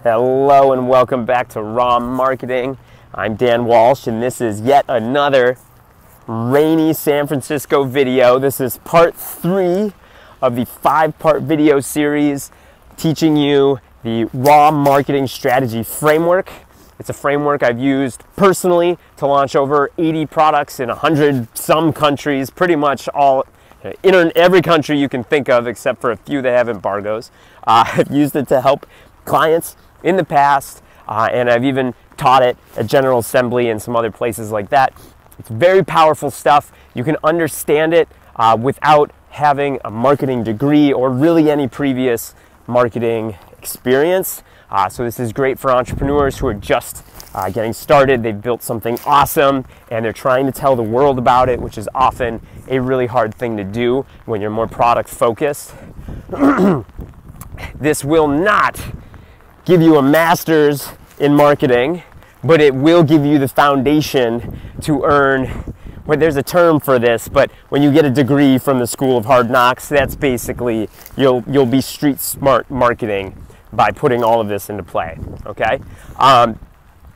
Hello and welcome back to Raw Marketing. I'm Dan Walsh and this is yet another rainy San Francisco video. This is part 3 of the 5-part video series teaching you the Raw Marketing Strategy Framework. It's a framework I've used personally to launch over 80 products in 100-some countries, pretty much in every country you can think of except for a few that have embargoes. I've used it to help clients in the past, and I've even taught it at General Assembly and some other places like that. It's very powerful stuff. You can understand it without having a marketing degree or really any previous marketing experience. So this is great for entrepreneurs who are just getting started. They've built something awesome and they're trying to tell the world about it, which is often a really hard thing to do when you're more product focused. This will not give you a master's in marketing, but it will give you the foundation to earn, well, there's a term for this, but when you get a degree from the School of Hard Knocks, that's basically, you'll be street smart marketing by putting all of this into play, okay? I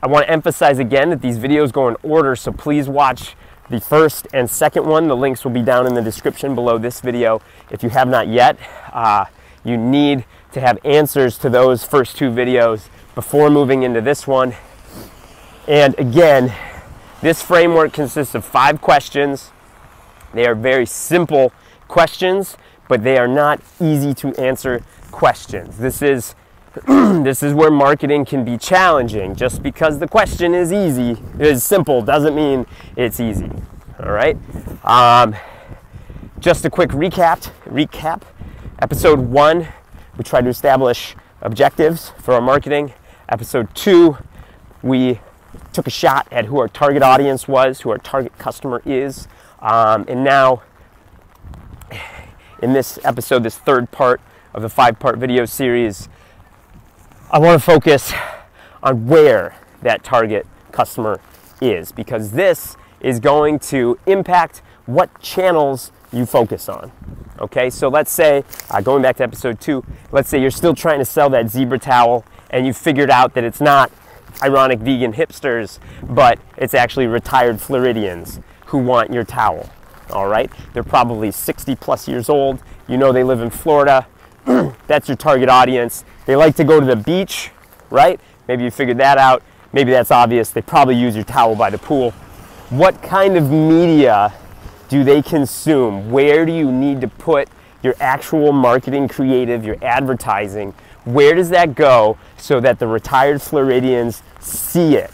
want to emphasize again that these videos go in order, so please watch the first and second one. The links will be down in the description below this video. If you have not yet, you need to have answers to those first 2 videos before moving into this one. And again, this framework consists of 5 questions. They are very simple questions, but they are not easy to answer questions. This is where marketing can be challenging. Just because the question is simple doesn't mean it's easy. All right. Just a quick recap. Episode 1, we tried to establish objectives for our marketing. Episode 2, we took a shot at who our target audience was, who our target customer is. And now, in this episode, this 3rd part of the 5-part video series, I want to focus on where that target customer is, because this is going to impact what channels you focus on. Okay, so let's say, going back to episode 2, let's say you're still trying to sell that zebra towel and you figured out that it's not ironic vegan hipsters, but it's actually retired Floridians who want your towel. All right, they're probably 60 plus years old. You know they live in Florida. That's your target audience. They like to go to the beach, right? Maybe you figured that out. Maybe that's obvious. They probably use your towel by the pool. What kind of media do they consume? Where do you need to put your actual marketing creative, your advertising? Where does that go so that the retired Floridians see it?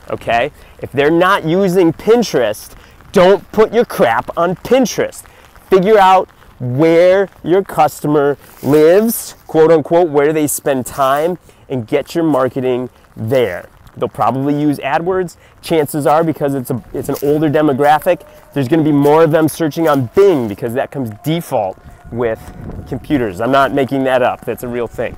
Okay? If they're not using Pinterest, don't put your crap on Pinterest. Figure out where your customer lives, quote unquote, where they spend time, and get your marketing there. They'll probably use AdWords. Chances are, because it's an older demographic, there's going to be more of them searching on Bing because that comes default with computers. I'm not making that up. That's a real thing.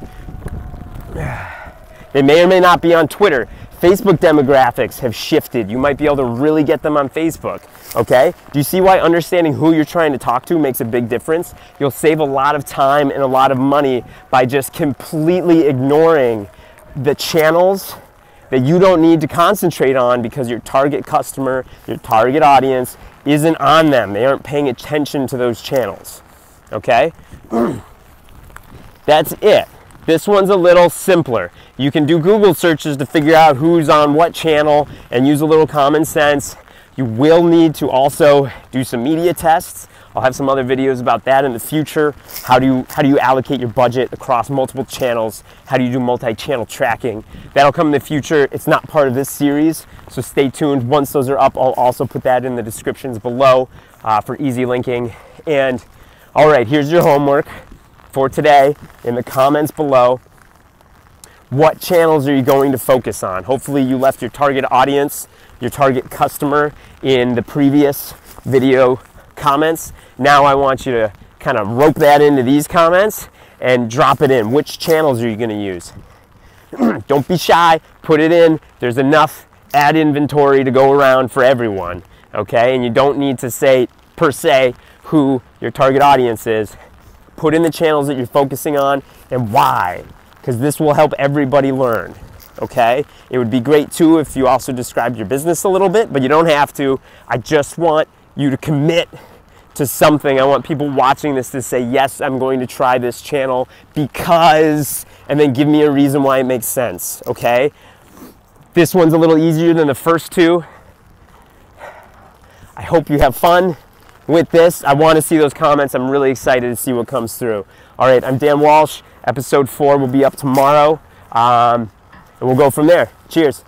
They may or may not be on Twitter. Facebook demographics have shifted. You might be able to really get them on Facebook. Okay? Do you see why understanding who you're trying to talk to makes a big difference? You'll save a lot of time and a lot of money by just completely ignoring the channels that you don't need to concentrate on because your target customer, your target audience isn't on them. They aren't paying attention to those channels. Okay? That's it. This one's a little simpler. You can do Google searches to figure out who's on what channel and use a little common sense. You will need to also do some media tests. I'll have some other videos about that in the future. How do you allocate your budget across multiple channels? How do you do multi-channel tracking? That'll come in the future. It's not part of this series, so stay tuned. Once those are up, I'll also put that in the descriptions below for easy linking. And all right, here's your homework for today in the comments below. What channels are you going to focus on? Hopefully you left your target audience, your target customer in the previous video comments. Now I want you to kind of rope that into these comments and drop it in. Which channels are you going to use? Don't be shy. Put it in. There's enough ad inventory to go around for everyone. Okay? And you don't need to say, per se, who your target audience is. Put in the channels that you're focusing on and why. because this will help everybody learn, okay? It would be great too if you also described your business a little bit, but you don't have to. I just want you to commit to something. I want people watching this to say, yes, I'm going to try this channel because, and then give me a reason why it makes sense, okay? This one's a little easier than the first two. I hope you have fun with this. I want to see those comments. I'm really excited to see what comes through. All right, I'm Dan Walsh. Episode 4 will be up tomorrow, and we'll go from there. Cheers.